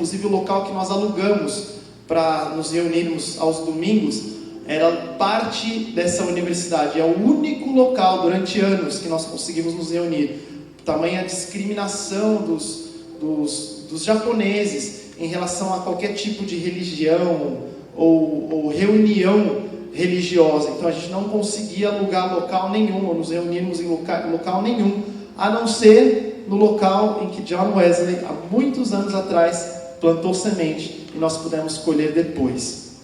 inclusive o local que nós alugamos para nos reunirmos aos domingos, era parte dessa universidade. É o único local durante anos que nós conseguimos nos reunir. Tamanha discriminação dos japoneses em relação a qualquer tipo de religião ou reunião religiosa. Então a gente não conseguia alugar local nenhum, ou nos reunirmos em local nenhum, a não ser no local em que John Wesley, há muitos anos atrás, plantou semente e nós pudemos colher depois.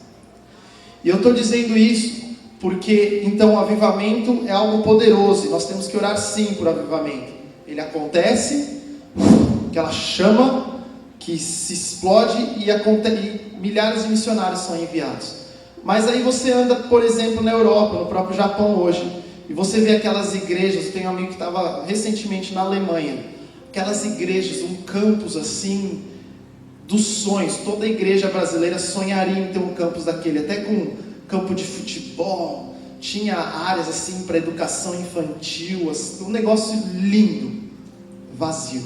E eu estou dizendo isso porque, então, o avivamento é algo poderoso e nós temos que orar sim por avivamento. Ele acontece, aquela chama que se explode e milhares de missionários são enviados. Mas aí você anda, por exemplo, na Europa, no próprio Japão hoje, e você vê aquelas igrejas. Eu tenho um amigo que estava recentemente na Alemanha, aquelas igrejas, um campus assim, dos sonhos. Toda igreja brasileira sonharia em ter um campus daquele, até com campo de futebol, tinha áreas assim para educação infantil, assim, um negócio lindo, vazio,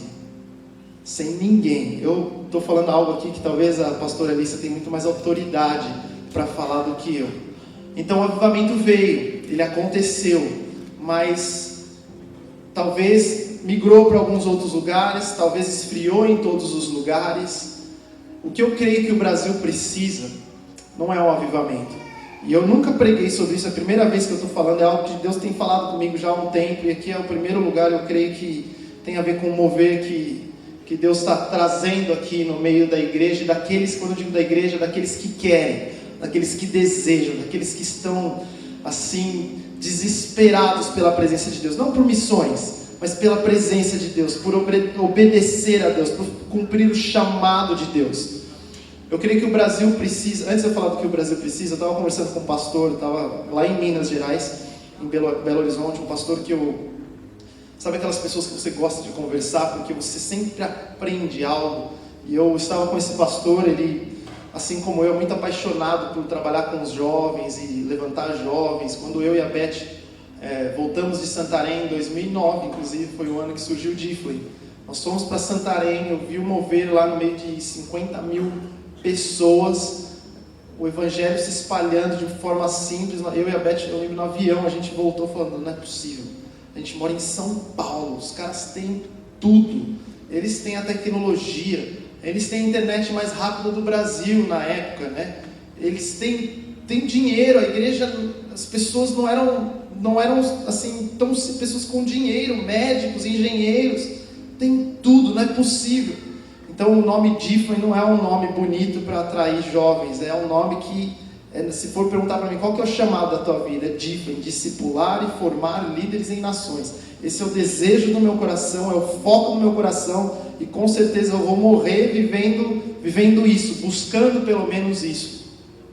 sem ninguém. Eu estou falando algo aqui que talvez a pastora Alissa tenha muito mais autoridade para falar do que eu. Então o avivamento veio, ele aconteceu, mas talvez migrou para alguns outros lugares, talvez esfriou em todos os lugares. O que eu creio que o Brasil precisa não é um avivamento. E eu nunca preguei sobre isso, é a primeira vez que eu estou falando, é algo que Deus tem falado comigo já há um tempo, e aqui é o primeiro lugar, eu creio que tem a ver com o mover que Deus está trazendo aqui no meio da igreja, daqueles, quando eu digo da igreja, daqueles que querem, daqueles que desejam, daqueles que estão assim, desesperados pela presença de Deus, não por missões, mas pela presença de Deus, por obedecer a Deus, por cumprir o chamado de Deus. Eu creio que o Brasil precisa, antes de eu falar do que o Brasil precisa, eu estava conversando com um pastor, eu estava lá em Minas Gerais, em Belo Horizonte, um pastor que sabe aquelas pessoas que você gosta de conversar, porque você sempre aprende algo, e eu estava com esse pastor, ele, assim como eu, muito apaixonado por trabalhar com os jovens e levantar jovens. Quando eu e a Beth voltamos de Santarém em 2009, inclusive foi o ano que surgiu o Diffley, nós fomos para Santarém, eu vi o mover lá no meio de 50 mil pessoas, o evangelho se espalhando de forma simples. Eu e a Beth, eu lembro no avião, a gente voltou falando, não é possível, a gente mora em São Paulo, os caras têm tudo, eles têm a tecnologia, eles têm a internet mais rápida do Brasil na época, né? Eles têm dinheiro, a igreja, as pessoas não eram assim, tão pessoas com dinheiro, médicos, engenheiros, tem tudo, não é possível. Então o nome Diffley não é um nome bonito para atrair jovens, é um nome que, se for perguntar para mim qual que é o chamado da tua vida, é Diffley, discipular e formar líderes em nações. Esse é o desejo do meu coração, é o foco do meu coração, e com certeza eu vou morrer vivendo isso, buscando pelo menos isso.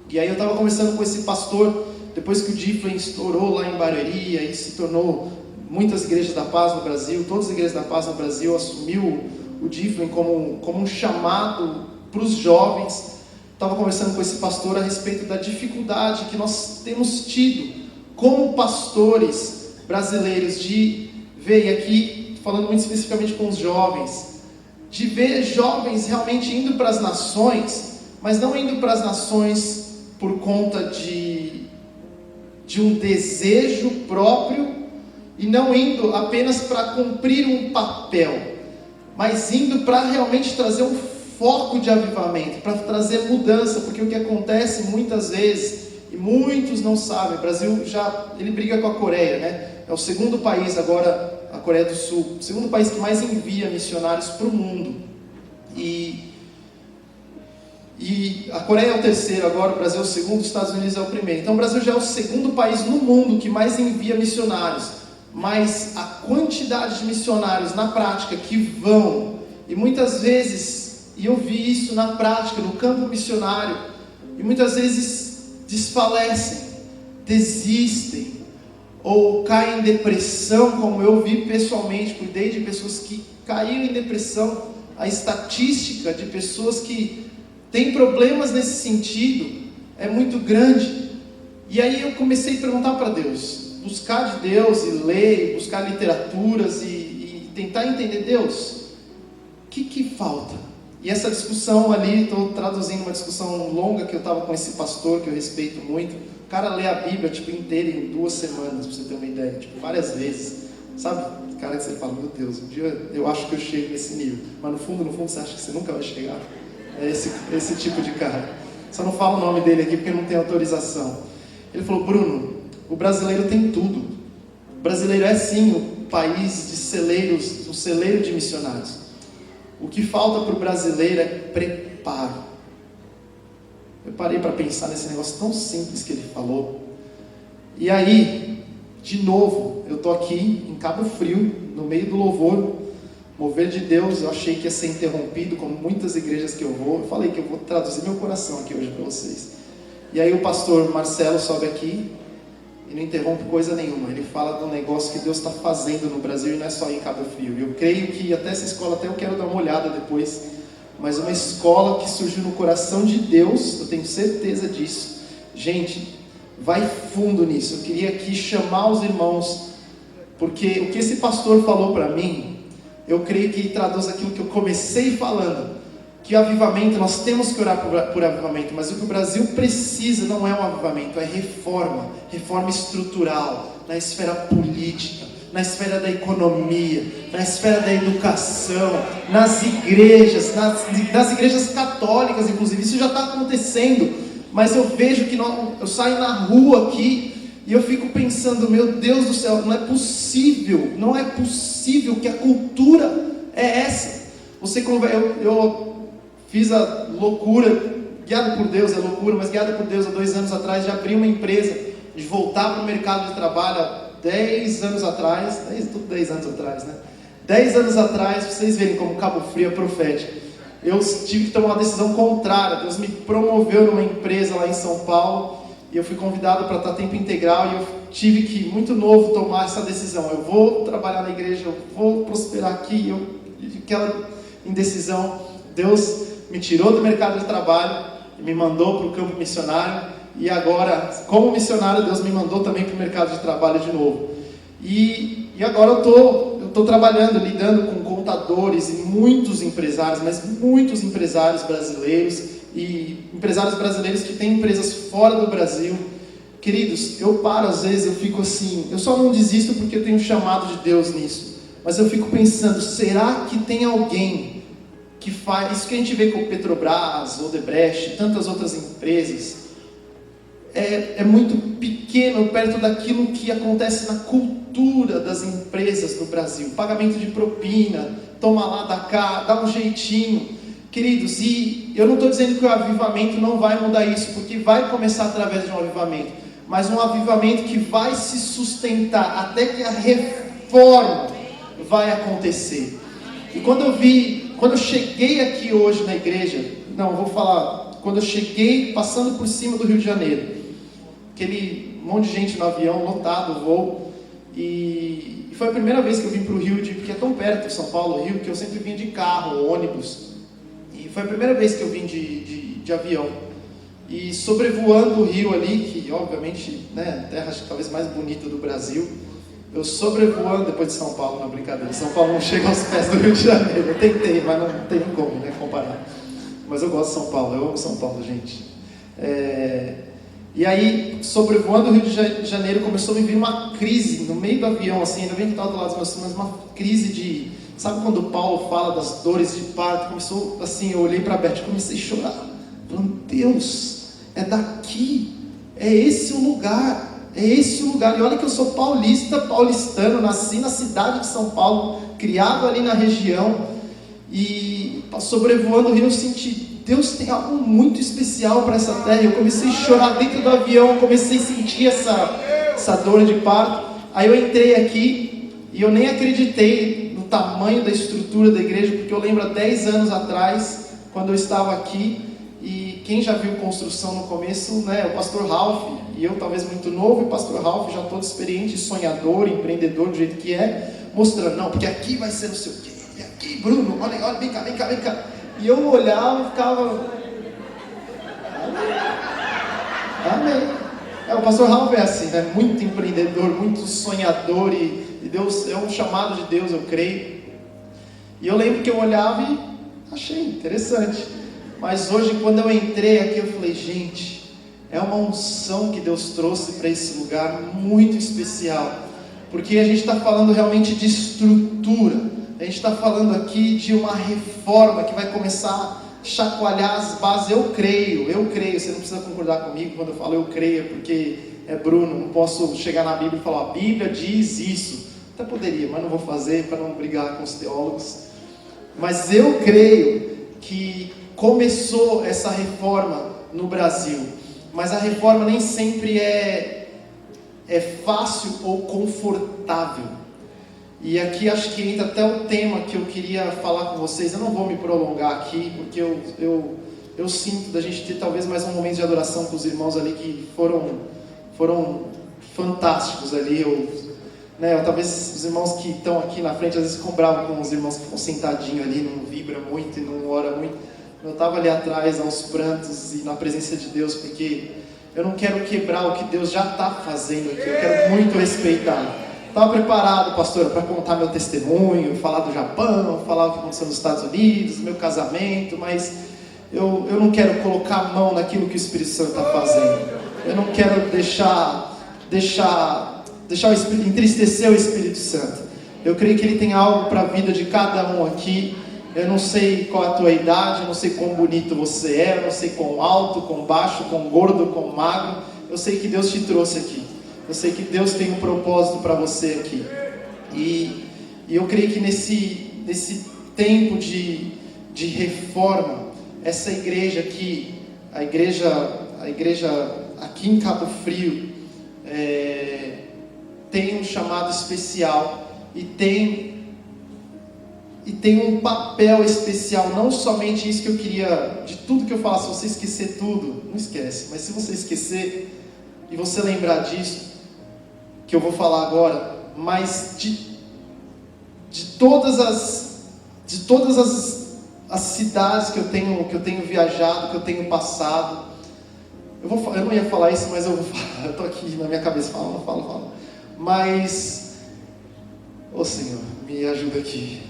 E aí eu estava conversando com esse pastor, depois que o Diffley estourou lá em Barueri, aí se tornou muitas igrejas da paz no Brasil, todas as igrejas da paz no Brasil assumiu o Diffley como um chamado para os jovens. Estava conversando com esse pastor a respeito da dificuldade que nós temos tido como pastores brasileiros de ver, e aqui falando muito especificamente com os jovens, de ver jovens realmente indo para as nações, mas não indo para as nações por conta de um desejo próprio, e não indo apenas para cumprir um papel, mas indo para realmente trazer um foco de avivamento, para trazer mudança, porque o que acontece muitas vezes, e muitos não sabem, o Brasil ele briga com a Coreia, né? É o segundo país agora, a Coreia do Sul, o segundo país que mais envia missionários para o mundo, e a Coreia é o terceiro, agora o Brasil é o segundo, os Estados Unidos é o primeiro. Então o Brasil já é o segundo país no mundo que mais envia missionários, mas a quantidade de missionários na prática que vão, e muitas vezes, e eu vi isso na prática, no campo missionário, e muitas vezes desfalecem, desistem, ou caem em depressão, como eu vi pessoalmente, cuidei de pessoas que caíram em depressão. A estatística de pessoas que têm problemas nesse sentido é muito grande. E aí eu comecei a perguntar para Deus, buscar de Deus e ler, buscar literaturas e tentar entender, Deus, o que falta? E essa discussão ali, estou traduzindo uma discussão longa que eu estava com esse pastor, que eu respeito muito. O cara lê a Bíblia, tipo, inteira em 2 semanas, pra você ter uma ideia, tipo, várias vezes. Sabe? Cara que você fala, meu Deus, um dia eu acho que eu chego nesse nível. Mas no fundo, você acha que você nunca vai chegar. É esse tipo de cara. Só não falo o nome dele aqui porque não tem autorização. Ele falou, Bruno, o brasileiro tem tudo. O brasileiro é sim o país de celeiros, o celeiro de missionários. O que falta para o brasileiro é preparo. Eu parei para pensar nesse negócio tão simples que ele falou. E aí, de novo, eu estou aqui em Cabo Frio, no meio do louvor, mover de Deus. Eu achei que ia ser interrompido, como muitas igrejas que eu vou. Eu falei que eu vou traduzir meu coração aqui hoje para vocês. E aí o pastor Marcelo sobe aqui e não interrompe coisa nenhuma. Ele fala do negócio que Deus está fazendo no Brasil e não é só em Cabo Frio. Eu creio que até essa escola, até eu quero dar uma olhada depois, mas uma escola que surgiu no coração de Deus, eu tenho certeza disso. Gente, vai fundo nisso. Eu queria aqui chamar os irmãos, porque o que esse pastor falou para mim, eu creio que traduz aquilo que eu comecei falando, que avivamento, nós temos que orar por avivamento, mas o que o Brasil precisa não é um avivamento, é reforma estrutural, na esfera política, na esfera da economia, na esfera da educação, nas igrejas, nas igrejas católicas, inclusive. Isso já está acontecendo, mas eu vejo que eu saio na rua aqui e eu fico pensando, meu Deus do céu, não é possível que a cultura é essa. Eu fiz a loucura, guiado por Deus, é loucura, mas guiado por Deus há 2 anos atrás, de abrir uma empresa, de voltar para o mercado de trabalho há 10 anos atrás, 10 anos atrás, né? 10 anos atrás, pra vocês verem como Cabo Frio é profético. Eu tive que tomar uma decisão contrária. Deus me promoveu numa empresa lá em São Paulo, e eu fui convidado para estar tempo integral, e eu tive que, muito novo, tomar essa decisão. Eu vou trabalhar na igreja, eu vou prosperar aqui, aquela indecisão. Deus me tirou do mercado de trabalho e me mandou para o campo missionário, e agora, como missionário, Deus me mandou também para o mercado de trabalho de novo. E agora eu estou trabalhando, lidando com contadores e muitos empresários, mas muitos empresários brasileiros, e empresários brasileiros que têm empresas fora do Brasil. Queridos, eu paro às vezes, eu fico assim, eu só não desisto porque eu tenho um chamado de Deus nisso, mas eu fico pensando, será que tem alguém que faz isso que a gente vê com o Petrobras, Odebrecht, tantas outras empresas, é muito pequeno perto daquilo que acontece na cultura das empresas no Brasil. Pagamento de propina, toma lá, dá cá, dá um jeitinho. Queridos, e eu não estou dizendo que o avivamento não vai mudar isso, porque vai começar através de um avivamento, mas um avivamento que vai se sustentar até que a reforma vai acontecer. E quando eu cheguei aqui hoje na igreja, quando eu cheguei passando por cima do Rio de Janeiro, aquele monte de gente no avião, lotado o voo, e foi a primeira vez que eu vim para o Rio, porque é tão perto de São Paulo, Rio, que eu sempre vinha de carro, ônibus, e foi a primeira vez que eu vim de avião, e sobrevoando o Rio ali, que obviamente, né, a terra talvez mais bonita do Brasil, eu sobrevoando, depois de São Paulo, não é brincadeira, São Paulo não chega aos pés do Rio de Janeiro, eu tentei, mas não tem como, né, comparar, mas eu gosto de São Paulo, eu amo São Paulo, gente. E aí, sobrevoando o Rio de Janeiro, começou a me vir uma crise no meio do avião, assim, ainda bem que estava do lado dos meus filhos, mas uma crise de... Sabe quando o Paulo fala das dores de parto? Começou assim, eu olhei para a Beth e comecei a chorar. Falando, Deus, é daqui, é esse o lugar, é esse o lugar. E olha que eu sou paulistano, nasci na cidade de São Paulo, criado ali na região, e sobrevoando o Rio eu senti... Deus tem algo muito especial para essa terra. Eu comecei a chorar dentro do avião, comecei a sentir essa dor de parto. Aí eu entrei aqui e eu nem acreditei no tamanho da estrutura da igreja, porque eu lembro há 10 anos atrás, quando eu estava aqui, e quem já viu construção no começo, né, o pastor Ralph, e eu talvez muito novo, e o pastor Ralph já todo experiente, sonhador, empreendedor do jeito que é, mostrando, não, porque aqui vai ser não sei o quê, e aqui, Bruno, olha, vem cá. E eu olhava e ficava... Amém. O pastor Ralph é assim, né? Muito empreendedor, muito sonhador, e Deus, é um chamado de Deus, eu creio. E eu lembro que eu olhava e Achei interessante. Mas hoje, quando eu entrei aqui, eu falei, gente, é uma unção que Deus trouxe para esse lugar muito especial. Porque a gente está falando realmente de estrutura. A gente está falando aqui de uma reforma que vai começar a chacoalhar as bases. Eu creio. Você não precisa concordar comigo quando eu falo eu creio, porque é Bruno, não posso chegar na Bíblia e falar, a Bíblia diz isso. Até poderia, mas não vou fazer para não brigar com os teólogos. Mas eu creio que começou essa reforma no Brasil. Mas a reforma nem sempre é fácil ou confortável. E aqui acho que entra até o tema que eu queria falar com vocês. Eu não vou me prolongar aqui, porque eu sinto da gente ter talvez mais um momento de adoração com os irmãos ali que foram fantásticos ali. Talvez os irmãos que estão aqui na frente às vezes ficam bravos com os irmãos que ficam sentadinhos ali, não vibra muito e não ora muito. Eu estava ali atrás aos prantos e na presença de Deus, porque eu não quero quebrar o que Deus já está fazendo aqui, eu quero muito respeitar. Estava preparado, pastora, para contar meu testemunho, falar do Japão, falar o que aconteceu nos Estados Unidos, meu casamento, mas eu não quero colocar a mão naquilo que o Espírito Santo está fazendo. Eu não quero entristecer o Espírito Santo. Eu creio que Ele tem algo para a vida de cada um aqui. Eu não sei qual é a tua idade, eu não sei quão bonito você é, eu não sei quão alto, quão baixo, quão gordo, quão magro. Eu sei que Deus te trouxe aqui. Eu sei que Deus tem um propósito para você aqui. E eu creio que nesse tempo de reforma, essa igreja aqui, a igreja aqui em Cabo Frio, tem um chamado especial e tem um papel especial. Não somente isso que eu queria, de tudo que eu falasse, se você esquecer tudo, não esquece, mas se você esquecer e você lembrar disso que eu vou falar agora, mas de todas as cidades que eu tenho viajado, que eu tenho passado, eu não ia falar isso, mas eu vou falar. Eu estou aqui na minha cabeça, falo. Mas, Senhor, me ajuda aqui.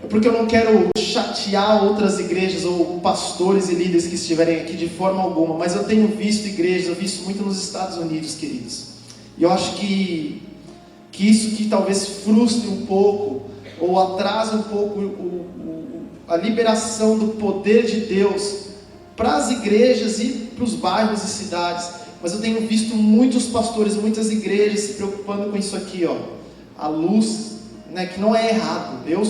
É porque eu não quero chatear outras igrejas ou pastores e líderes que estiverem aqui de forma alguma, mas eu tenho visto igrejas, eu vi isso muito nos Estados Unidos, queridos. E eu acho que isso que talvez frustre um pouco, ou atrase um pouco a liberação do poder de Deus para as igrejas e para os bairros e cidades. Mas eu tenho visto muitos pastores, muitas igrejas se preocupando com isso aqui, a luz, que não é errado. Eu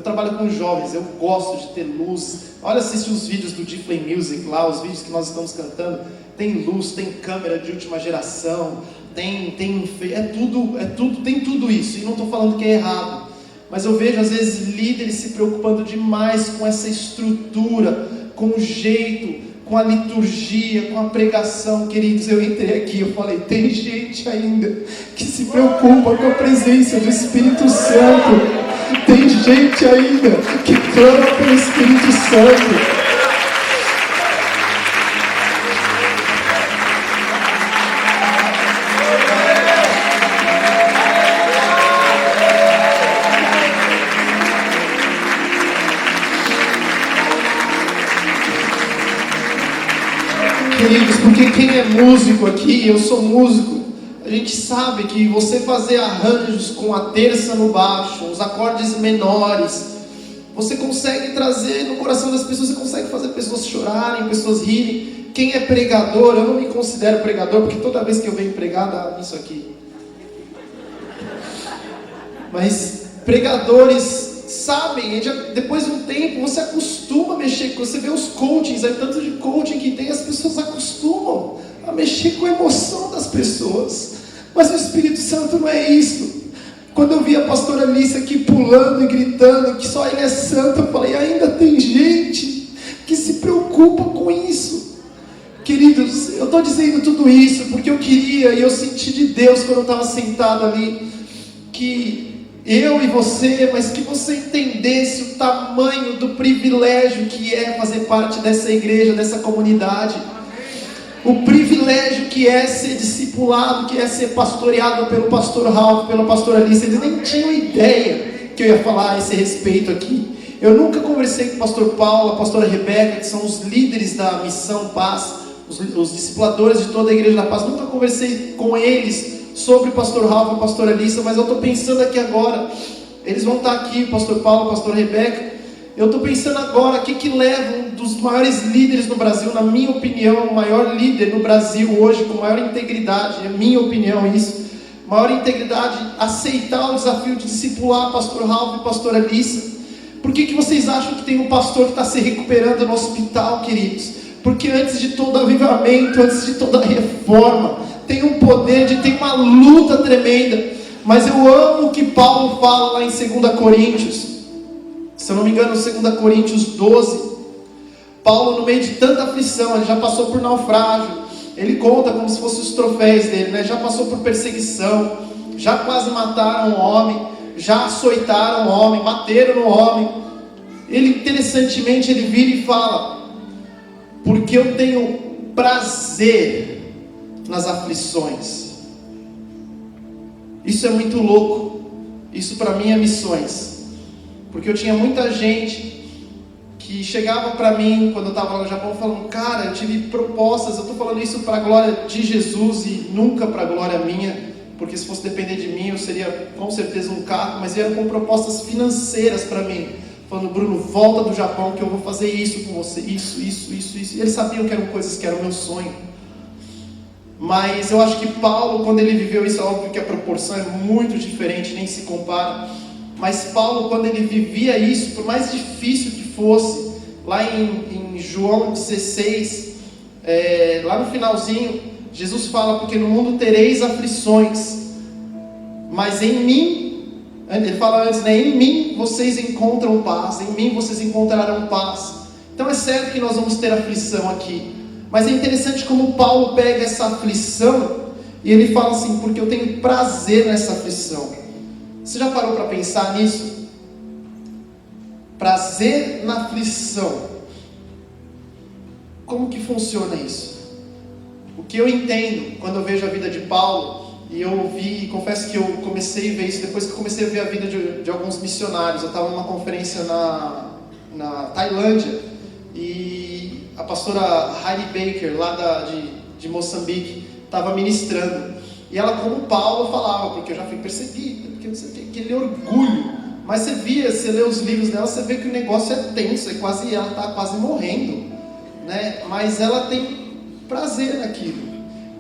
trabalho com jovens, eu gosto de ter luz. Olha, assiste os vídeos do D-Flame Music lá, os vídeos que nós estamos cantando. Tem luz, tem câmera de última geração, tem tudo isso. E não estou falando que é errado, mas eu vejo às vezes líderes se preocupando demais com essa estrutura, com o jeito, com a liturgia, com a pregação. Queridos, eu entrei aqui, eu falei, tem gente ainda que se preocupa com a presença do Espírito Santo. Tem gente ainda que clama pelo Espírito Santo. Queridos, porque quem é músico aqui, eu sou músico, a gente sabe que você fazer arranjos com a terça no baixo, os acordes menores, você consegue trazer no coração das pessoas, você consegue fazer pessoas chorarem, pessoas rirem. Quem é pregador, eu não me considero pregador, porque toda vez que eu venho pregar dá isso aqui. Mas pregadores sabem, depois de um tempo você acostuma a mexer, você vê os coachings, aí tanto de coaching que tem, as pessoas acostumam a mexer com a emoção das pessoas. Mas o Espírito Santo não é isso. Quando eu vi a pastora Alice aqui pulando e gritando que só Ele é santo, eu falei, ainda tem gente que se preocupa com isso. Queridos, eu estou dizendo tudo isso porque eu queria, e eu senti de Deus quando eu estava sentado ali, que eu e você, mas que você entendesse o tamanho do privilégio que é fazer parte dessa igreja, dessa comunidade. O privilégio que é ser discipulado, que é ser pastoreado pelo pastor Ralph, pela pastora Alice. Eles nem tinham ideia que eu ia falar a esse respeito aqui. Eu nunca conversei com o pastor Paulo, a pastora Rebeca, que são os líderes da Missão Paz, os discipuladores de toda a Igreja da Paz. Nunca conversei com eles sobre o pastor Ralph e a pastora Alissa, mas eu estou pensando aqui agora. Eles vão estar aqui, o pastor Paulo, a pastora Rebeca. Eu estou pensando agora, o que leva um dos maiores líderes no Brasil, na minha opinião, o maior líder no Brasil hoje, com maior integridade, é minha opinião isso, maior integridade, aceitar o desafio de discipular pastor Ralph e pastora Alissa. Por que vocês acham que tem um pastor que está se recuperando no hospital, queridos? Porque antes de todo avivamento, antes de toda reforma, tem um poder, tem uma luta tremenda. Mas eu amo o que Paulo fala lá em 2 Coríntios, se eu não me engano, 2 Coríntios 12, Paulo, no meio de tanta aflição, ele já passou por naufrágio, ele conta como se fossem os troféus dele, né? Já passou por perseguição, já quase mataram um homem, já açoitaram um homem, bateram no homem. Ele, interessantemente, ele vira e fala: porque eu tenho prazer nas aflições. Isso é muito louco. Isso para mim é missões. Porque eu tinha muita gente que chegava para mim quando eu estava lá no Japão falando: cara, eu tive propostas, eu estou falando isso para a glória de Jesus e nunca para a glória minha, porque se fosse depender de mim eu seria com certeza um carro, mas vieram com propostas financeiras para mim, falando: Bruno, volta do Japão que eu vou fazer isso com você, isso, e eles sabiam que eram coisas que eram meu sonho. Mas eu acho que Paulo, quando ele viveu isso, é óbvio que a proporção é muito diferente, nem se compara. Mas Paulo, quando ele vivia isso, por mais difícil que fosse, lá em João 16, lá no finalzinho, Jesus fala: porque no mundo tereis aflições, mas em mim, ele fala antes, né? Em mim vocês encontram paz, em mim vocês encontrarão paz. Então é certo que nós vamos ter aflição aqui, mas é interessante como Paulo pega essa aflição e ele fala assim: porque eu tenho prazer nessa aflição. Você já parou para pensar nisso? Prazer na aflição. Como que funciona isso? O que eu entendo quando eu vejo a vida de Paulo, e eu confesso que eu comecei a ver isso depois que eu comecei a ver a vida de alguns missionários. Eu estava numa conferência na Tailândia, e a pastora Heidi Baker, lá de Moçambique, estava ministrando. E ela, como Paulo, falava: porque eu já fui perseguida, porque você tem aquele orgulho. Mas você lê os livros dela, você vê que o negócio é tenso, ela está quase morrendo, né? Mas ela tem prazer naquilo.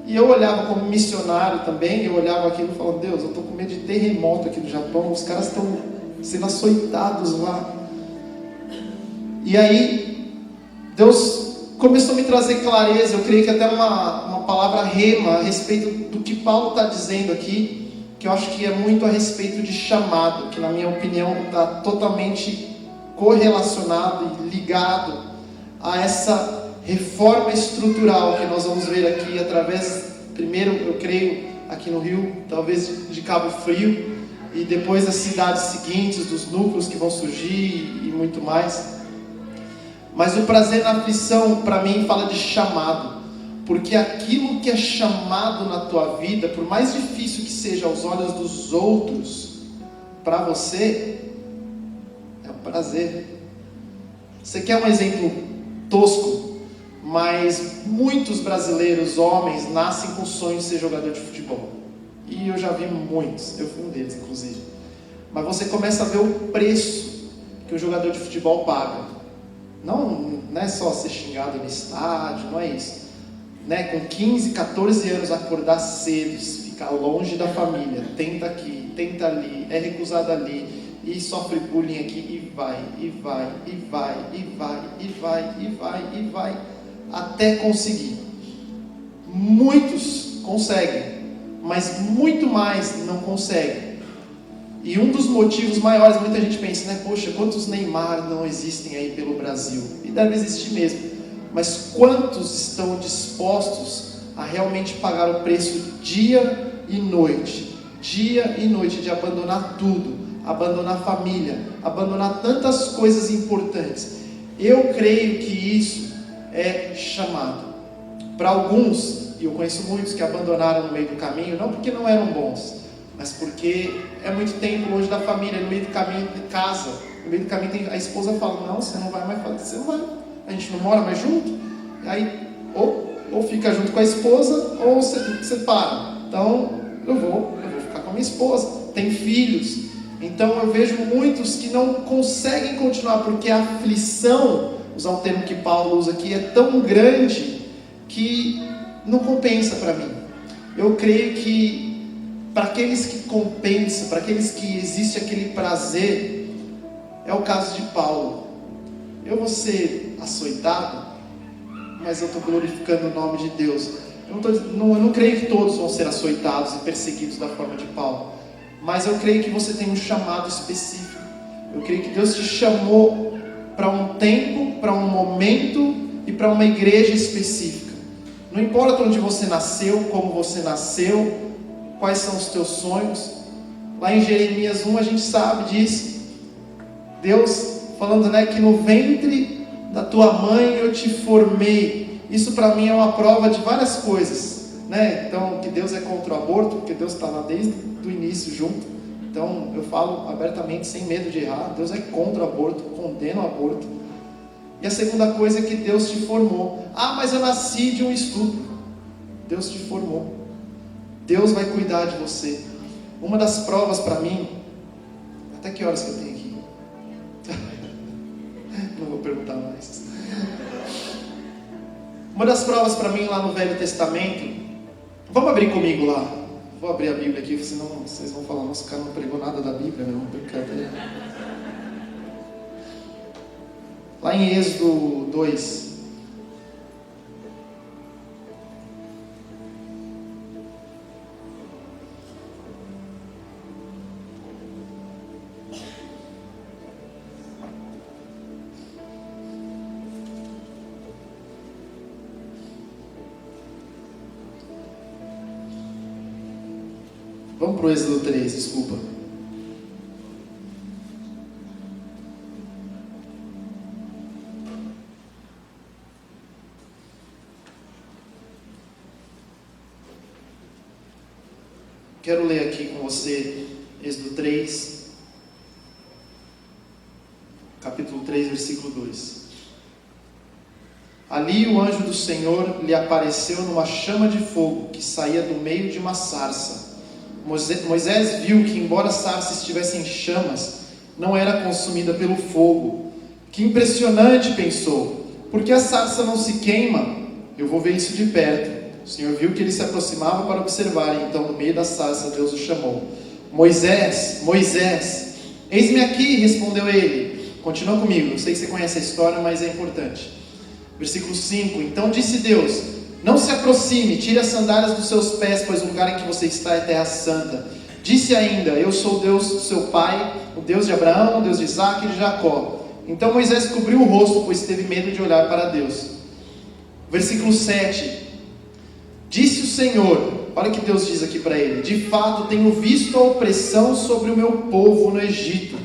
E eu olhava como missionário também, eu olhava aquilo e falava: Deus, eu estou com medo de terremoto aqui no Japão, os caras estão sendo açoitados lá. E aí, Deus começou a me trazer clareza. Eu creio que até uma palavra rema a respeito do que Paulo está dizendo aqui, que eu acho que é muito a respeito de chamado, que na minha opinião está totalmente correlacionado e ligado a essa reforma estrutural que nós vamos ver aqui através, primeiro eu creio aqui no Rio, talvez de Cabo Frio, e depois as cidades seguintes, dos núcleos que vão surgir e muito mais. Mas o prazer na aflição, para mim, fala de chamado. Porque aquilo que é chamado na tua vida, por mais difícil que seja aos olhos dos outros, para você, é um prazer. Você quer um exemplo tosco? Mas muitos brasileiros, homens, nascem com o sonho de ser jogador de futebol. E eu já vi muitos, eu fui um deles inclusive. Mas você começa a ver o preço que o jogador de futebol paga. Não é só ser xingado no estádio, não é isso. Né? Com 15, 14 anos, acordar cedo, ficar longe da família, tenta aqui, tenta ali, é recusado ali, e sofre bullying aqui, e vai, até conseguir. Muitos conseguem, mas muito mais não conseguem. E um dos motivos maiores, muita gente pensa, né? Poxa, quantos Neymar não existem aí pelo Brasil? E deve existir mesmo. Mas quantos estão dispostos a realmente pagar o preço dia e noite, de abandonar tudo, abandonar a família, abandonar tantas coisas importantes? Eu creio que isso é chamado. Para alguns, e eu conheço muitos que abandonaram no meio do caminho, não porque não eram bons, mas porque é muito tempo longe da família, no meio do caminho de casa. No meio do caminho a esposa fala, não, você não vai mais fazer, você não vai, a gente não mora mais junto. E aí, ou fica junto com a esposa, ou você separa. Então, eu vou ficar com a minha esposa, tem filhos. Então eu vejo muitos que não conseguem continuar, porque a aflição, usar um termo que Paulo usa aqui, é tão grande que não compensa para mim. Eu creio que para aqueles que compensa, para aqueles que existe aquele prazer, é o caso de Paulo. Eu vou ser açoitado, mas eu estou glorificando o nome de Deus. Eu não creio que todos vão ser açoitados e perseguidos da forma de Paulo, mas eu creio que você tem um chamado específico. Eu creio que Deus te chamou para um tempo, para um momento e para uma igreja específica. Não importa onde você nasceu, como você nasceu, quais são os teus sonhos. Lá em Jeremias 1 a gente sabe disso. Deus falando, que no ventre da tua mãe eu te formei. Isso para mim é uma prova de várias coisas, Então, que Deus é contra o aborto, porque Deus está lá desde o início junto. Então, eu falo abertamente, sem medo de errar, Deus é contra o aborto, condena o aborto. E a segunda coisa é que Deus te formou. Ah, mas eu nasci de um estupro. Deus te formou. Deus vai cuidar de você. Uma das provas para mim, até que horas que eu tenho aqui? Não vou perguntar mais. Uma das provas para mim lá no Velho Testamento, vamos abrir comigo lá. Vou abrir a Bíblia aqui, senão vocês vão falar, nossa, o cara não pregou nada da Bíblia, não, brincadeira. Lá em Êxodo 2. Vamos para o Êxodo 3, desculpa. Quero ler aqui com você Êxodo 3, capítulo 3, versículo 2. Ali o anjo do Senhor lhe apareceu numa chama de fogo que saía do meio de uma sarça. Moisés viu que, embora a sarça estivesse em chamas, não era consumida pelo fogo. Que impressionante, pensou. Por que a sarça não se queima? Eu vou ver isso de perto. O Senhor viu que ele se aproximava para observar, e então no meio da sarça Deus o chamou. Moisés, Moisés. Eis-me aqui, respondeu ele. Continua comigo, eu sei que você conhece a história, mas é importante. Versículo 5. Então disse Deus: não se aproxime, tire as sandálias dos seus pés, pois o lugar em que você está é terra santa. Disse ainda: eu sou o Deus do seu pai, o Deus de Abraão, o Deus de Isaque e de Jacó. Então Moisés cobriu o rosto, pois teve medo de olhar para Deus. Versículo 7. Disse o Senhor, olha o que Deus diz aqui para ele: de fato tenho visto a opressão sobre o meu povo no Egito.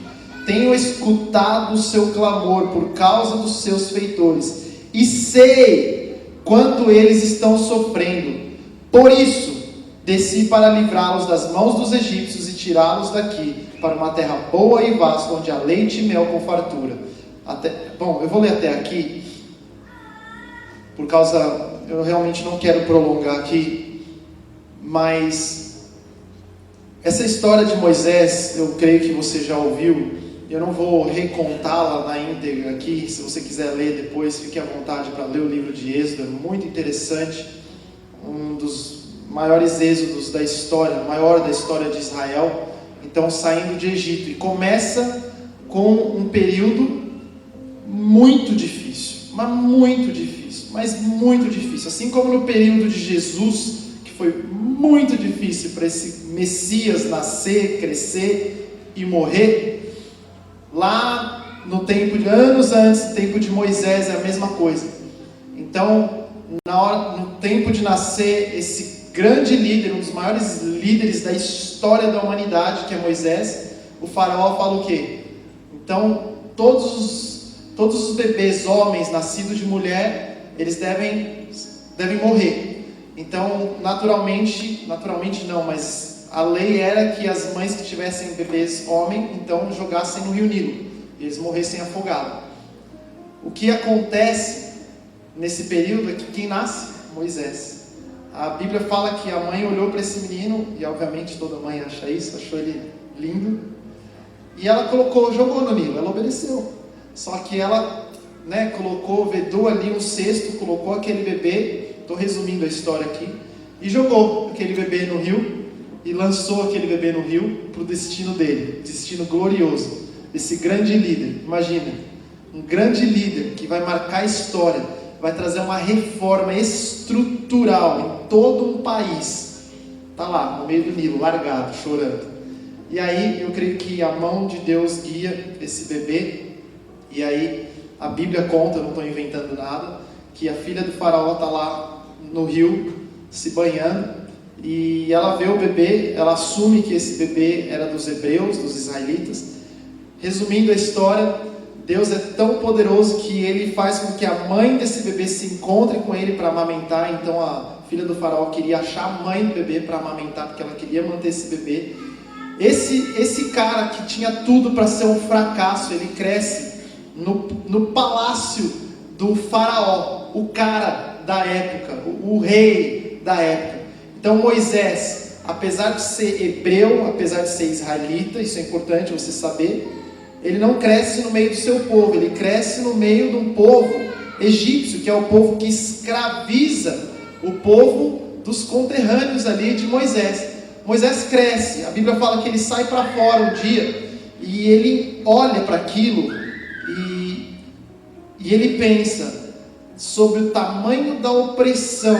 Tenho escutado o seu clamor por causa dos seus feitores, e sei quanto eles estão sofrendo. Por isso, desci para livrá-los das mãos dos egípcios e tirá-los daqui, para uma terra boa e vasta, onde há leite e mel com fartura. Bom, eu vou ler até aqui, por causa, eu realmente não quero prolongar aqui, mas essa história de Moisés, eu creio que você já ouviu. Eu não vou recontá-la na íntegra aqui. Se você quiser ler depois, fique à vontade para ler o livro de Êxodo, é muito interessante. Um dos maiores êxodos da história, maior da história de Israel. Então, saindo de Egito, e começa com um período muito difícil, mas muito difícil, assim como no período de Jesus, que foi muito difícil para esse Messias nascer, crescer e morrer. Lá no tempo de anos antes, no tempo de Moisés, é a mesma coisa. Então, no tempo de nascer esse grande líder, um dos maiores líderes da história da humanidade, que é Moisés, o faraó fala o quê? Então, todos os bebês homens nascidos de mulher, eles devem morrer. Então, naturalmente não, mas a lei era que as mães que tivessem bebês homem, então jogassem no rio Nilo, e eles morressem afogados. O que acontece nesse período é que quem nasce? Moisés. A Bíblia fala que a mãe olhou para esse menino, e obviamente toda mãe acha isso, achou ele lindo, e ela jogou no Nilo, ela obedeceu. Só que ela, vedou ali um cesto, colocou aquele bebê, estou resumindo a história aqui, e jogou aquele bebê no rio, e lançou aquele bebê no rio para o destino dele, destino glorioso, desse grande líder. Imagina, um grande líder que vai marcar a história, vai trazer uma reforma estrutural em todo um país. Está lá, no meio do Nilo, largado, chorando. E aí eu creio que a mão de Deus guia esse bebê. E aí a Bíblia conta, eu não estou inventando nada, que a filha do faraó está lá no rio, se banhando, e ela vê o bebê, ela assume que esse bebê era dos hebreus, dos israelitas. Resumindo a história, Deus é tão poderoso que Ele faz com que a mãe desse bebê se encontre com ele para amamentar. Então a filha do faraó queria achar a mãe do bebê para amamentar, porque ela queria manter esse bebê. Esse cara que tinha tudo para ser um fracasso, ele cresce no palácio do faraó, o cara da época, o rei da época. Então Moisés, apesar de ser hebreu, apesar de ser israelita, isso é importante você saber, ele não cresce no meio do seu povo, ele cresce no meio de um povo egípcio, que é o povo que escraviza o povo dos conterrâneos ali de Moisés. Moisés cresce, a Bíblia fala que ele sai para fora um dia, e ele olha para aquilo, e ele pensa sobre o tamanho da opressão.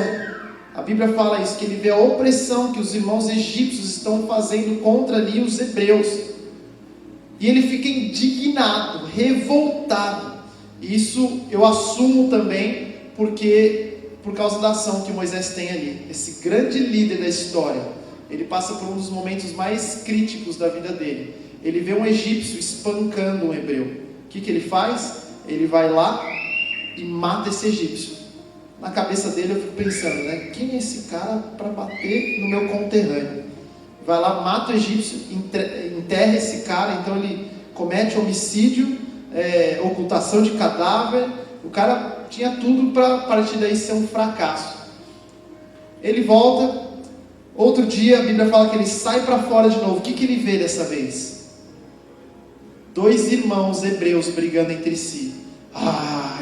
A Bíblia fala isso, que ele vê a opressão que os irmãos egípcios estão fazendo contra ali os hebreus. E ele fica indignado, revoltado. Isso eu assumo também, por causa da ação que Moisés tem ali. Esse grande líder da história, ele passa por um dos momentos mais críticos da vida dele. Ele vê um egípcio espancando um hebreu. O que ele faz? Ele vai lá e mata esse egípcio. Na cabeça dele eu fico pensando, quem é esse cara para bater no meu conterrâneo? Vai lá, mata o egípcio, enterra esse cara. Então ele comete homicídio, ocultação de cadáver. O cara tinha tudo para a partir daí ser um fracasso. Ele volta, outro dia a Bíblia fala que ele sai para fora de novo. O que ele vê dessa vez? 2 irmãos hebreus brigando entre si.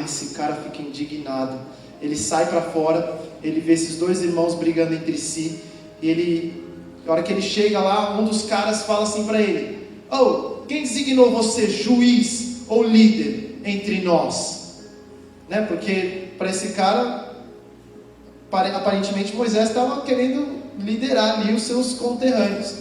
Esse cara fica indignado. Ele sai para fora, ele vê esses 2 irmãos brigando entre si, e na hora que ele chega lá, um dos caras fala assim para ele: quem designou você juiz ou líder entre nós? Porque para esse cara, aparentemente Moisés estava querendo liderar ali os seus conterrâneos,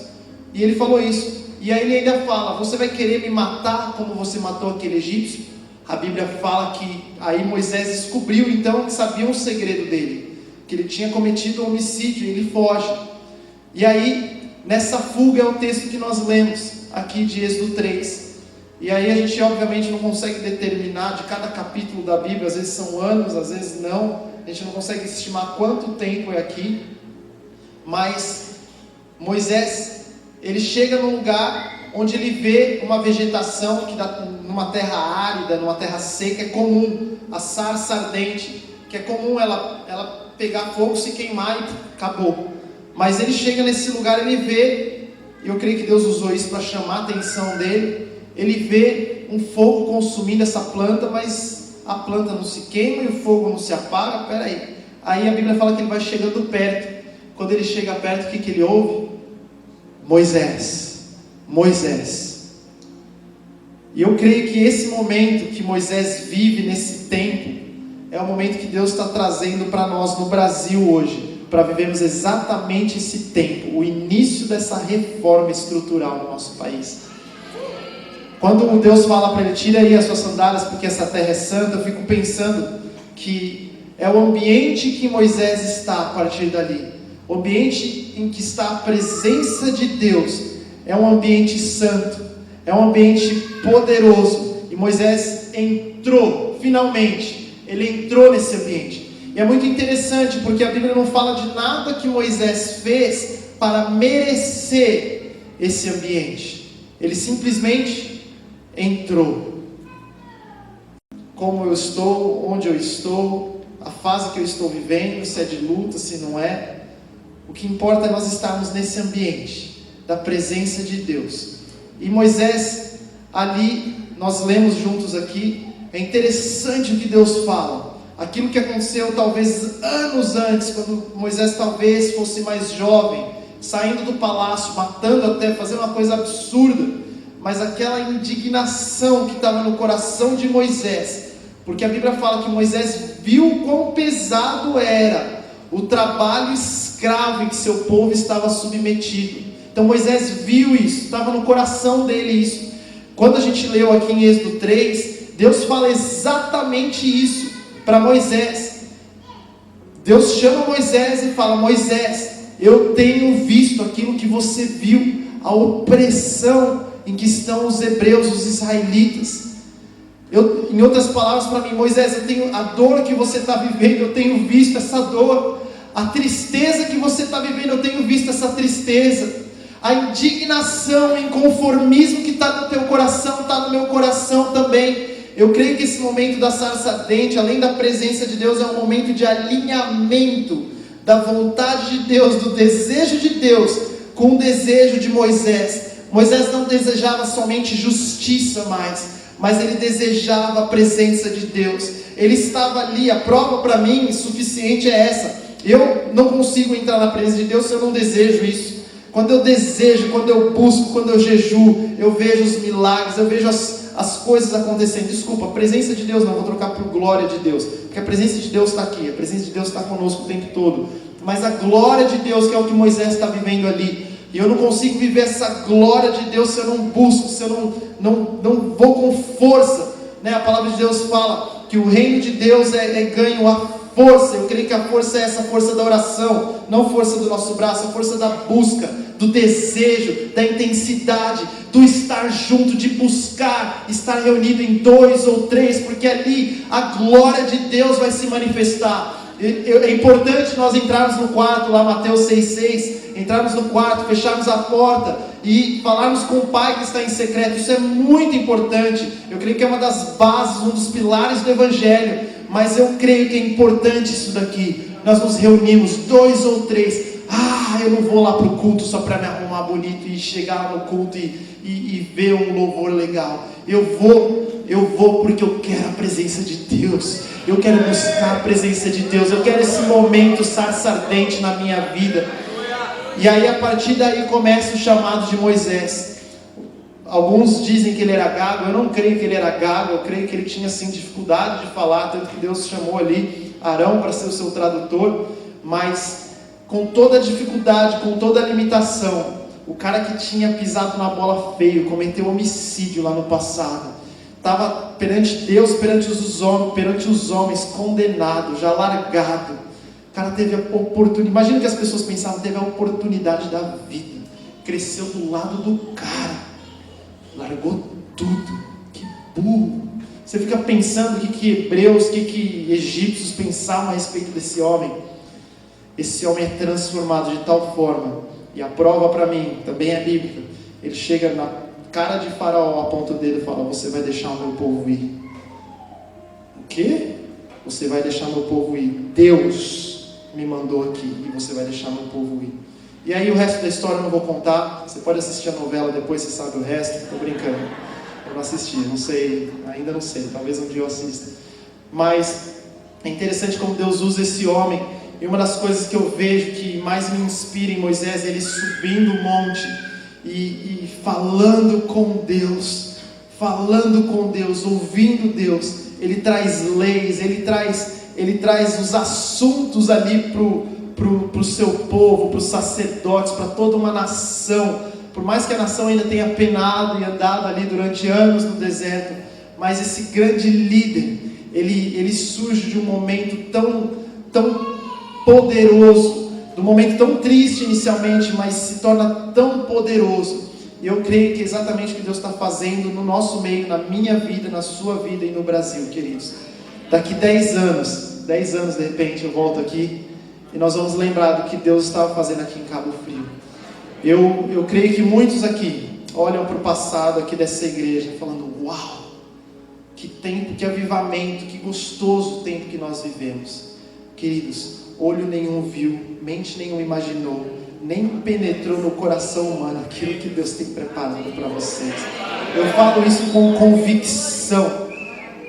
e ele falou isso. E aí ele ainda fala: você vai querer me matar como você matou aquele egípcio? A Bíblia fala que aí Moisés descobriu então que sabiam o segredo dele, que ele tinha cometido um homicídio, e ele foge. E aí, nessa fuga é o texto que nós lemos aqui de Êxodo 3. E aí a gente obviamente não consegue determinar de cada capítulo da Bíblia, às vezes são anos, às vezes não, a gente não consegue estimar quanto tempo é aqui. Mas Moisés, ele chega num lugar onde ele vê uma vegetação que dá numa terra árida, numa terra seca, é comum, a sarça ardente, que é comum ela pegar fogo, se queimar e acabou. Mas ele chega nesse lugar, ele vê, e eu creio que Deus usou isso para chamar a atenção dele, ele vê um fogo consumindo essa planta, mas a planta não se queima e o fogo não se apaga. Peraí. Aí a Bíblia fala que ele vai chegando perto. Quando ele chega perto, o que ele ouve? Moisés. E eu creio que esse momento que Moisés vive nesse tempo é o momento que Deus está trazendo para nós no Brasil hoje, para vivermos exatamente esse tempo, o início dessa reforma estrutural no nosso país. Quando Deus fala para ele: tira aí as suas sandálias porque essa terra é santa, eu fico pensando que é o ambiente que Moisés está a partir dali, o ambiente em que está a presença de Deus. É um ambiente santo, é um ambiente poderoso, e Moisés entrou, finalmente, ele entrou nesse ambiente. E é muito interessante, porque a Bíblia não fala de nada que Moisés fez para merecer esse ambiente. Ele simplesmente entrou. Como eu estou, onde eu estou, a fase que eu estou vivendo, se é de luta, se não é. O que importa é nós estarmos nesse ambiente da presença de Deus. E Moisés, ali, nós lemos juntos aqui, é interessante o que Deus fala. Aquilo que aconteceu talvez anos antes, quando Moisés talvez fosse mais jovem, saindo do palácio, matando até, fazendo uma coisa absurda, mas aquela indignação que estava no coração de Moisés, porque a Bíblia fala que Moisés viu quão pesado era o trabalho escravo em que seu povo estava submetido. Então Moisés viu isso, estava no coração dele isso. Quando a gente leu aqui em Êxodo 3, Deus fala exatamente isso para Moisés. Deus chama Moisés e fala: Moisés, eu tenho visto aquilo que você viu, a opressão em que estão os hebreus, os israelitas. Em outras palavras para mim, Moisés, eu tenho a dor que você está vivendo, eu tenho visto essa dor. A tristeza que você está vivendo, eu tenho visto essa tristeza. A indignação, o inconformismo que está no teu coração, está no meu coração também. Eu creio que esse momento da sarça ardente, além da presença de Deus, é um momento de alinhamento da vontade de Deus, do desejo de Deus, com o desejo de Moisés. Moisés não desejava somente justiça mais, mas ele desejava a presença de Deus. Ele estava ali. A prova para mim suficiente é essa: eu não consigo entrar na presença de Deus se eu não desejo isso. Quando eu desejo, quando eu busco, quando eu jejuo, eu vejo os milagres, eu vejo as coisas acontecendo. Desculpa, a presença de Deus não, vou trocar por glória de Deus, porque a presença de Deus está aqui, a presença de Deus está conosco o tempo todo, mas a glória de Deus, que é o que Moisés está vivendo ali, e eu não consigo viver essa glória de Deus se eu não busco, se eu não vou com força, né? A palavra de Deus fala que o reino de Deus é ganho a força. Eu creio que a força é essa força da oração, não força do nosso braço, a força da busca, do desejo, da intensidade, do estar junto, de buscar, estar reunido em 2 ou 3, porque ali a glória de Deus vai se manifestar. É importante nós entrarmos no quarto, lá Mateus 6,6, entrarmos no quarto, fecharmos a porta e falarmos com o Pai que está em secreto. Isso é muito importante. Eu creio que é uma das bases, um dos pilares do Evangelho, mas eu creio que é importante isso daqui. Nós nos reunimos 2 ou 3. Eu não vou lá para o culto só para me arrumar bonito e chegar lá no culto e ver um louvor legal. Eu vou porque eu quero a presença de Deus. Eu quero buscar a presença de Deus. Eu quero esse momento sarça ardente na minha vida. E aí a partir daí começa o chamado de Moisés. Alguns dizem que ele era gago. Eu não creio que ele era gago. Eu creio que ele tinha assim dificuldade de falar, tanto que Deus chamou ali Arão para ser o seu tradutor. Mas com toda a dificuldade, com toda a limitação, o cara que tinha pisado na bola feio, cometeu homicídio lá no passado, estava perante Deus, perante os homens, condenado, já largado. O cara teve a oportunidade. Imagina que as pessoas pensavam: teve a oportunidade da vida, cresceu do lado do cara, largou tudo. Que burro. Você fica pensando o que hebreus, o que egípcios pensavam a respeito desse homem. Esse homem é transformado de tal forma, e a prova para mim também é bíblica. Ele chega na cara de Faraó, aponta o dedo e fala: você vai deixar o meu povo ir. O quê? Você vai deixar meu povo ir. Deus me mandou aqui e você vai deixar meu povo ir. E aí o resto da história eu não vou contar. Você pode assistir a novela, depois você sabe o resto. Estou brincando, eu não assisti, não sei, ainda não sei, talvez um dia eu assista. Mas é interessante como Deus usa esse homem. E uma das coisas que eu vejo que mais me inspira em Moisés é ele subindo o monte e falando com Deus, ouvindo Deus. Ele traz leis, ele traz os assuntos ali para o seu povo, para os sacerdotes, para toda uma nação. Por mais que a nação ainda tenha penado e andado ali durante anos no deserto, mas esse grande líder, ele surge de um momento tão poderoso, de um momento tão triste inicialmente, mas se torna tão poderoso. E eu creio que é exatamente o que Deus está fazendo no nosso meio, na minha vida, na sua vida e no Brasil, queridos. Daqui 10 anos de repente eu volto aqui e nós vamos lembrar do que Deus estava fazendo aqui em Cabo Frio. Eu creio que muitos aqui olham para o passado aqui dessa igreja falando, uau, que tempo, que avivamento, que gostoso o tempo que nós vivemos. Queridos, olho nenhum viu, mente nenhum imaginou, nem penetrou no coração humano aquilo que Deus tem preparado para vocês. Eu falo isso com convicção,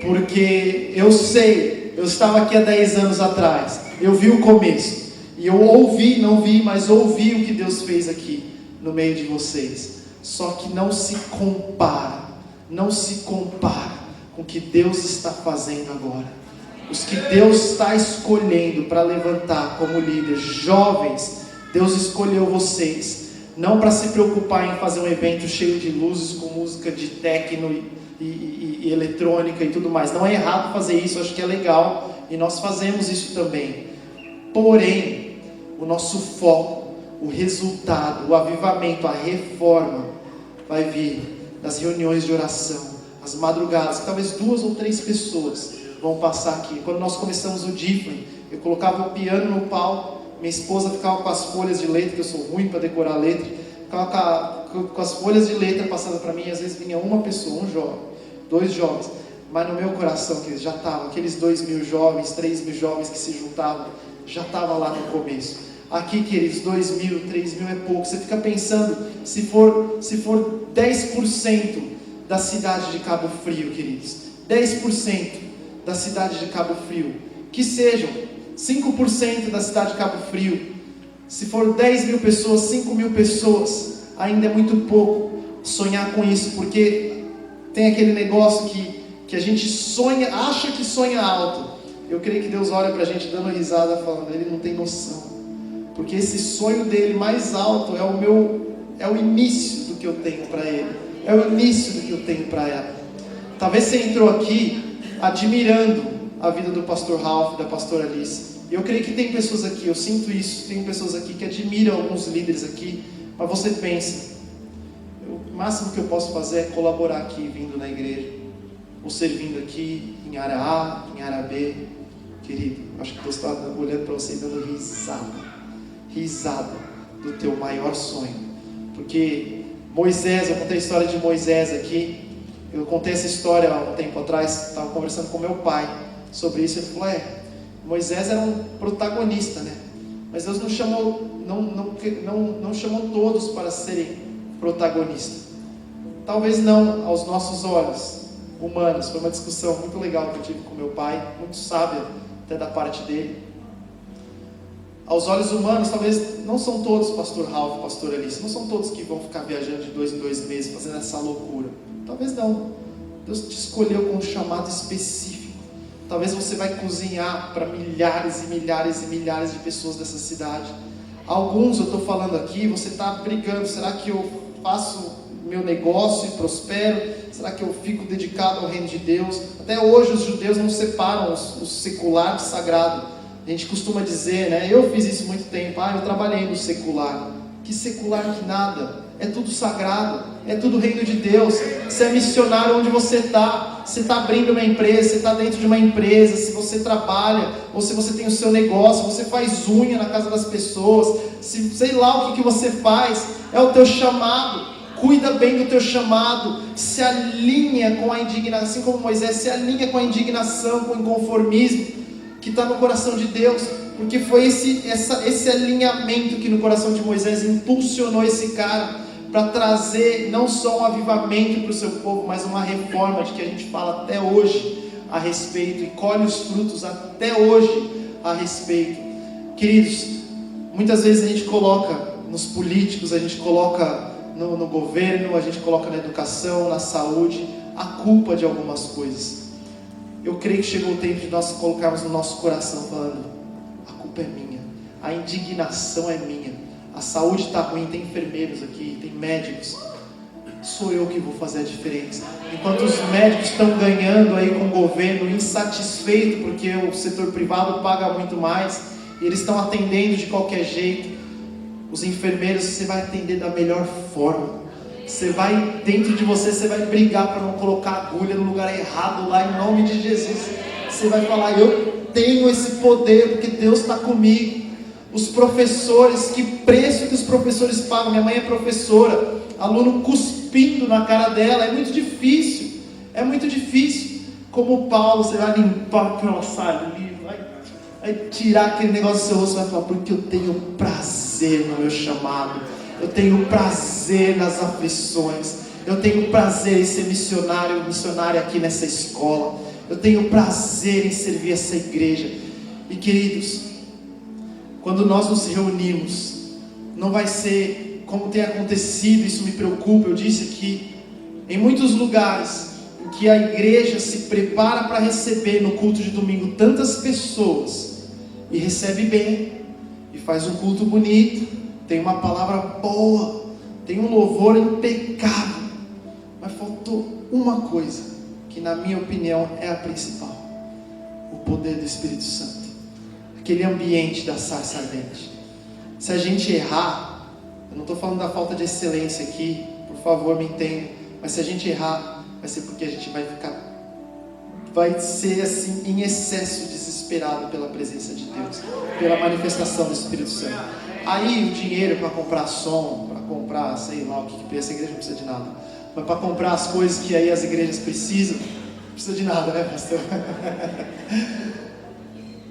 porque eu sei, eu estava aqui há 10 anos atrás, eu vi o começo, e eu ouvi, não vi, mas ouvi o que Deus fez aqui no meio de vocês. Só que não se compara com o que Deus está fazendo agora. Os que Deus está escolhendo para levantar como líderes, jovens, Deus escolheu vocês, não para se preocupar em fazer um evento cheio de luzes, com música de techno e eletrônica e tudo mais. Não é errado fazer isso, acho que é legal, e nós fazemos isso também. Porém, o nosso foco, o resultado, o avivamento, a reforma, vai vir das reuniões de oração, as madrugadas, talvez 2 ou 3 pessoas vão passar aqui. Quando nós começamos o Difflin, eu colocava o piano no palco, minha esposa ficava com as folhas de letra, que eu sou ruim para decorar letra, ficava com as folhas de letra passando para mim, e às vezes vinha uma pessoa, um jovem, 2 jovens, mas no meu coração, que já estava, aqueles 2.000 jovens, 3.000 jovens que se juntavam, já estava lá no começo. Aqui, queridos, 2.000, 3.000 é pouco. Você fica pensando, se for 10% da cidade de Cabo Frio, queridos, 10% da cidade de Cabo Frio, que sejam 5% da cidade de Cabo Frio, se for 10.000 pessoas, 5.000 pessoas, ainda é muito pouco sonhar com isso, porque tem aquele negócio que a gente sonha, acha que sonha alto. Eu creio que Deus olha para a gente dando risada, falando, ele não tem noção, porque esse sonho dele mais alto é o início do que eu tenho para ele, é o início do que eu tenho para ela. Talvez você entrou aqui admirando a vida do pastor Ralph, da pastora Alice, e eu creio que tem pessoas aqui, eu sinto isso, tem pessoas aqui que admiram alguns líderes aqui, mas você pensa, o máximo que eu posso fazer é colaborar aqui, vindo na igreja, ou servindo aqui em área A, em área B. Querido, acho que Deus está olhando para você e dando risada do teu maior sonho, porque Moisés, eu contei a história de Moisés aqui, eu contei essa história há um tempo atrás, estava conversando com meu pai sobre isso, ele falou, Moisés era um protagonista, né? Mas Deus não chamou todos para serem protagonistas, talvez não aos nossos olhos humanos. Foi uma discussão muito legal que eu tive com meu pai, muito sábia até da parte dele. Aos olhos humanos, talvez não são todos, pastor Ralph, pastor Alice, não são todos que vão ficar viajando de 2 em 2 meses, fazendo essa loucura. Talvez não. Deus te escolheu com um chamado específico. Talvez você vai cozinhar para milhares e milhares e milhares de pessoas dessa cidade. Alguns eu estou falando aqui, você está brigando, será que eu faço meu negócio e prospero? Será que eu fico dedicado ao reino de Deus? Até hoje os judeus não separam o secular do sagrado. A gente costuma dizer, né? Eu fiz isso muito tempo. Eu trabalhei no secular. Que secular que nada. É tudo sagrado. É tudo reino de Deus. Você é missionário onde você está. Você está abrindo uma empresa. Você está dentro de uma empresa. Se você trabalha. Ou se você tem o seu negócio. Você faz unha na casa das pessoas. Sei lá o que você faz. É o teu chamado. Cuida bem do teu chamado, se alinha com a indignação, assim como Moisés, se alinha com a indignação, com o inconformismo que está no coração de Deus, porque foi esse alinhamento que no coração de Moisés impulsionou esse cara para trazer não só um avivamento para o seu povo, mas uma reforma de que a gente fala até hoje a respeito e colhe os frutos até hoje a respeito. Queridos, muitas vezes a gente coloca nos políticos, a gente coloca no governo, a gente coloca na educação, na saúde, a culpa de algumas coisas. Eu creio que chegou o tempo de nós colocarmos no nosso coração, falando, a culpa é minha, a indignação é minha, a saúde está ruim, tem enfermeiros aqui, tem médicos, sou eu que vou fazer a diferença. Enquanto os médicos estão ganhando aí com o governo, insatisfeito porque o setor privado paga muito mais, e eles estão atendendo de qualquer jeito, os enfermeiros, você vai atender da melhor forma. Você vai, dentro de você, você vai brigar para não colocar agulha no lugar errado lá, em nome de Jesus. Você vai falar, eu tenho esse poder porque Deus está comigo. Os professores, que preço que os professores pagam. Minha mãe é professora, aluno cuspindo na cara dela. É muito difícil. Como Paulo, você vai limpar aquela saliva, vai tirar aquele negócio do seu rosto, vai falar, porque eu tenho prazer no meu chamado, eu tenho prazer nas aflições, eu tenho prazer em ser missionária aqui nessa escola, eu tenho prazer em servir essa igreja. E queridos, quando nós nos reunimos, não vai ser como tem acontecido, isso me preocupa. Eu disse que em muitos lugares em que a igreja se prepara para receber no culto de domingo tantas pessoas, e recebe bem, e faz um culto bonito, tem uma palavra boa, tem um louvor impecável, mas faltou uma coisa, que na minha opinião é a principal: o poder do Espírito Santo, aquele ambiente da sarça ardente. Se a gente errar, eu não estou falando da falta de excelência aqui, por favor me entenda, mas se a gente errar, vai ser porque a gente vai ser assim, em excesso desesperado pela presença de Deus, pela manifestação do Espírito Santo. Aí o dinheiro para comprar som, para comprar, sei lá o que essa igreja não precisa de nada, mas para comprar as coisas que aí as igrejas precisam, não precisa de nada, né, pastor?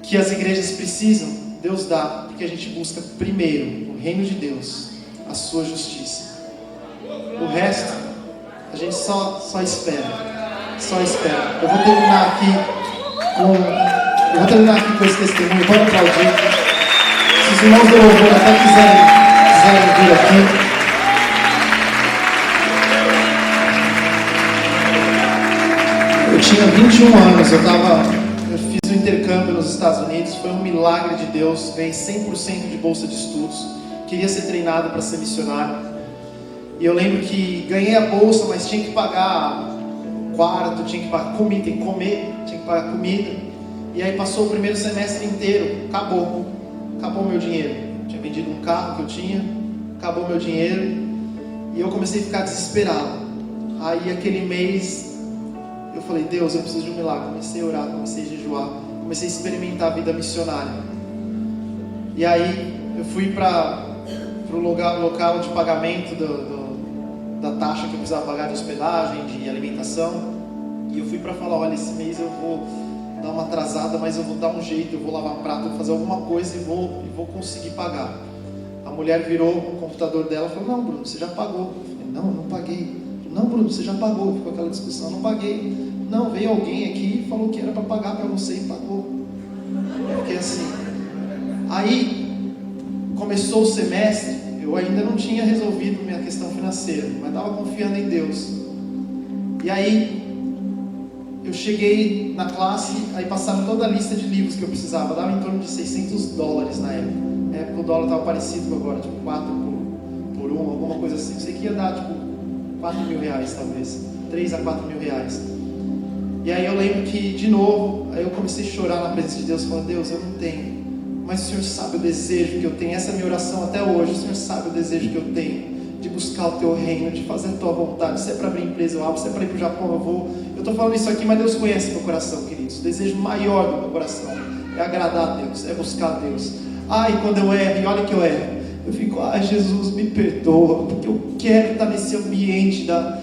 Que as igrejas precisam, Deus dá, porque a gente busca primeiro o reino de Deus, a sua justiça. O resto, a gente só espera. Eu vou terminar aqui com esse testemunho. Pode aplaudir. Se os irmãos do louvor até quiserem vir aqui. Eu tinha 21 anos, eu fiz um intercâmbio nos Estados Unidos. Foi um milagre de Deus. Ganhei 100% de bolsa de estudos. Queria ser treinado para ser missionário. E eu lembro que ganhei a bolsa, mas tinha que pagar quarto, tinha que pagar comida, tem que comer, tinha que pagar comida. E aí passou o primeiro semestre inteiro, acabou meu dinheiro. Tinha vendido um carro que eu tinha, acabou meu dinheiro. E eu comecei a ficar desesperado. Aí aquele mês, eu falei, Deus, eu preciso de um milagre. Comecei a orar, comecei a jejuar, comecei a experimentar a vida missionária. E aí eu fui para o local de pagamento da taxa que eu precisava pagar de hospedagem, de alimentação, e eu fui para falar, olha, esse mês eu vou dar uma atrasada, mas eu vou dar um jeito, eu vou lavar prato, vou fazer alguma coisa e vou conseguir pagar. A mulher virou o computador dela e falou, não, Bruno, você já pagou. Eu falei, não paguei. Não, Bruno, você já pagou. Ficou aquela discussão, não paguei. Não, veio alguém aqui e falou que era para pagar para você e pagou. Eu fiquei assim. Aí começou o semestre, eu ainda não tinha resolvido minha questão financeira, mas estava confiando em Deus. E aí eu cheguei na classe, aí passaram toda a lista de livros que eu precisava, dava em torno de $600 na época. Na época o dólar estava parecido com agora, tipo 4 por 1, alguma coisa assim. Eu sei que ia dar tipo 4 mil reais talvez, 3 a 4 mil reais. E aí eu lembro que, de novo, aí eu comecei a chorar na presença de Deus, falando, Deus, eu não tenho, mas o Senhor sabe o desejo que eu tenho. Essa é a minha oração até hoje. O Senhor sabe o desejo que eu tenho de buscar o Teu reino, de fazer a Tua vontade. Se é para abrir empresa eu abro, se é para ir para o Japão eu vou. Eu estou falando isso aqui, mas Deus conhece meu coração, queridos. O desejo maior do meu coração é agradar a Deus, é buscar a Deus. E quando eu erro, e olha que eu erro, eu fico, Jesus, me perdoa, porque eu quero estar nesse ambiente da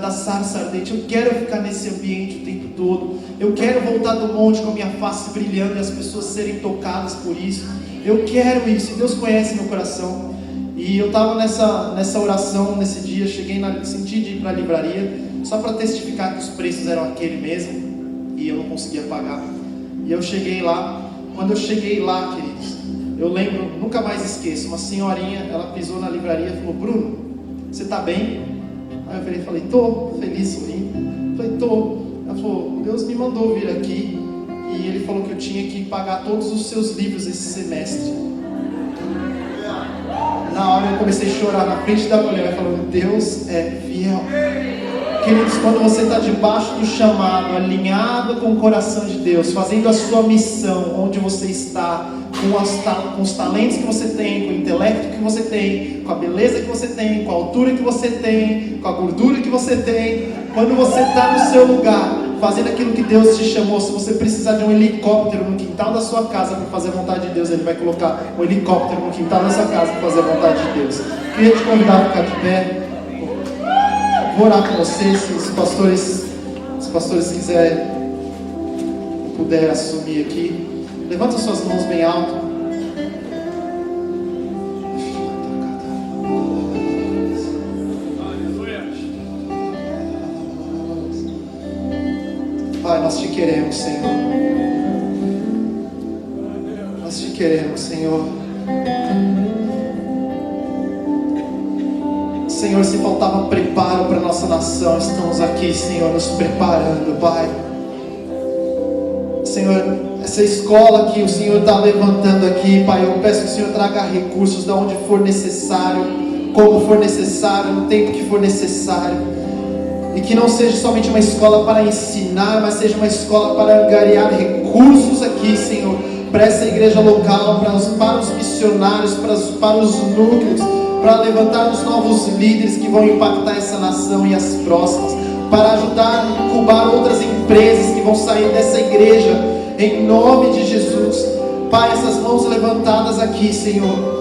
sarça ardente. Eu quero ficar nesse ambiente o tempo todo. Eu quero voltar do monte com a minha face brilhando e as pessoas serem tocadas por isso. Eu quero isso, e Deus conhece meu coração. E eu estava nessa oração, nesse dia, senti de ir para a livraria, só para testificar que os preços eram aquele mesmo, e eu não conseguia pagar. E eu cheguei lá. Quando eu cheguei lá, queridos, eu lembro, nunca mais esqueço, uma senhorinha, ela pisou na livraria e falou, Bruno, você está bem? Aí eu falei, tô feliz, sorrindo. Falei, tô. Ela falou, Deus me mandou vir aqui e Ele falou que eu tinha que pagar todos os seus livros esse semestre. Na hora eu comecei a chorar na frente da mulher, falando, Deus é fiel. Queridos, quando você está debaixo do chamado, alinhado com o coração de Deus, fazendo a sua missão, onde você está, com os talentos que você tem, com o intelecto que você tem, com a beleza que você tem, com a altura que você tem, com a gordura que você tem, quando você está no seu lugar, fazendo aquilo que Deus te chamou. Se você precisar de um helicóptero no quintal da sua casa para fazer a vontade de Deus, Ele vai colocar um helicóptero no quintal da sua casa para fazer a vontade de Deus. Queria te convidar a ficar de pé. Vou orar com vocês. Se os pastores quiserem, puder assumir aqui. Levanta suas mãos bem alto. Pai, nós te queremos, Senhor. Nós te queremos, Senhor. Senhor, se faltava preparo para a nossa nação, estamos aqui, Senhor, nos preparando, Pai. Senhor, essa escola que o Senhor está levantando aqui, Pai, eu peço que o Senhor traga recursos de onde for necessário, como for necessário, no tempo que for necessário. E que não seja somente uma escola para ensinar, mas seja uma escola para angariar recursos aqui, Senhor, para essa igreja local, para os missionários, para os núcleos, para levantar os novos líderes que vão impactar essa nação e as próximas, para ajudar a incubar outras empresas que vão sair dessa igreja, em nome de Jesus. Pai, essas mãos levantadas aqui, Senhor,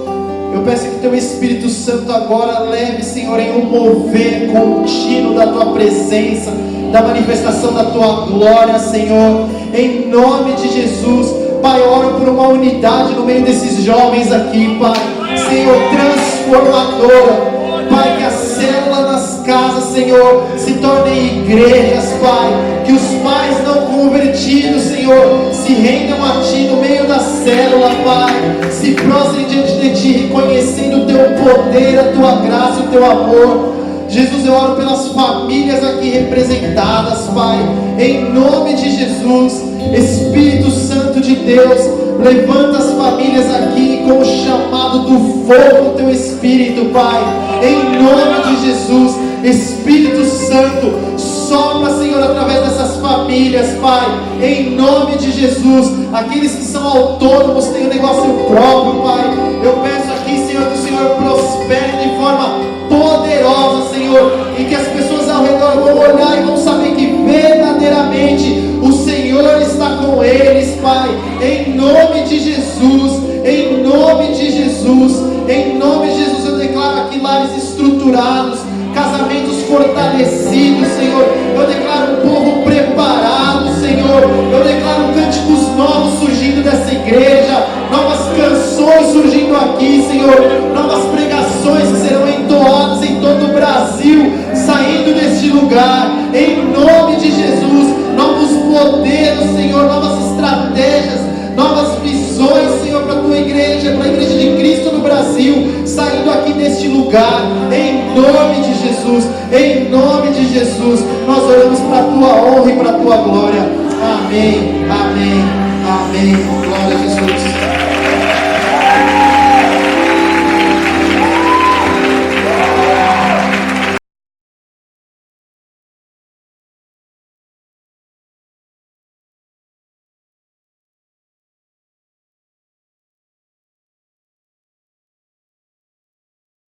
eu peço que Teu Espírito Santo agora leve, Senhor, em um mover contínuo da Tua presença, da manifestação da Tua glória, Senhor, em nome de Jesus. Pai, oro por uma unidade no meio desses jovens aqui, Pai, Senhor, transformadora. Pai, que a célula nas casas, Senhor, se tornem igrejas, Pai, que os pais não convertidos, Senhor, se rendam a Ti no meio da célula, Pai, se prostrem diante de Ti, reconhecendo o Teu poder, a Tua graça, o Teu amor. Jesus, eu oro pelas famílias aqui representadas, Pai, em nome de Jesus. Espírito Santo de Deus, levanta as famílias aqui com o chamado do fogo do Teu Espírito, Pai, em nome de Jesus. Espírito Santo, sopra, Senhor, através dessas famílias, Pai, em nome de Jesus. Aqueles que são autônomos, têm um negócio próprio, Pai, eu peço aqui, Senhor, que o Senhor prospere de forma poderosa, Senhor, e que as pessoas ao redor vão olhar e vão saber que verdadeiramente o Senhor está com eles, Pai, em nome de Jesus, em nome de Jesus, em nome de Jesus. Eu declaro aqui lares estruturados, casamentos fortalecidos, Senhor. Eu declaro um povo preparado, Senhor. Eu declaro cânticos novos surgindo dessa igreja, novas canções surgindo aqui, Senhor, novas pregações que serão entoadas em todo o Brasil, saindo deste lugar, em nome de Jesus. Novos modelos, Senhor, novas estratégias, novas visões, Senhor, para a Tua igreja, para a igreja de Cristo no Brasil, saindo aqui deste lugar, em nome de Jesus, em nome de Jesus. Nós oramos para a Tua honra e para a Tua glória. Amém, amém, amém. Glória a Jesus.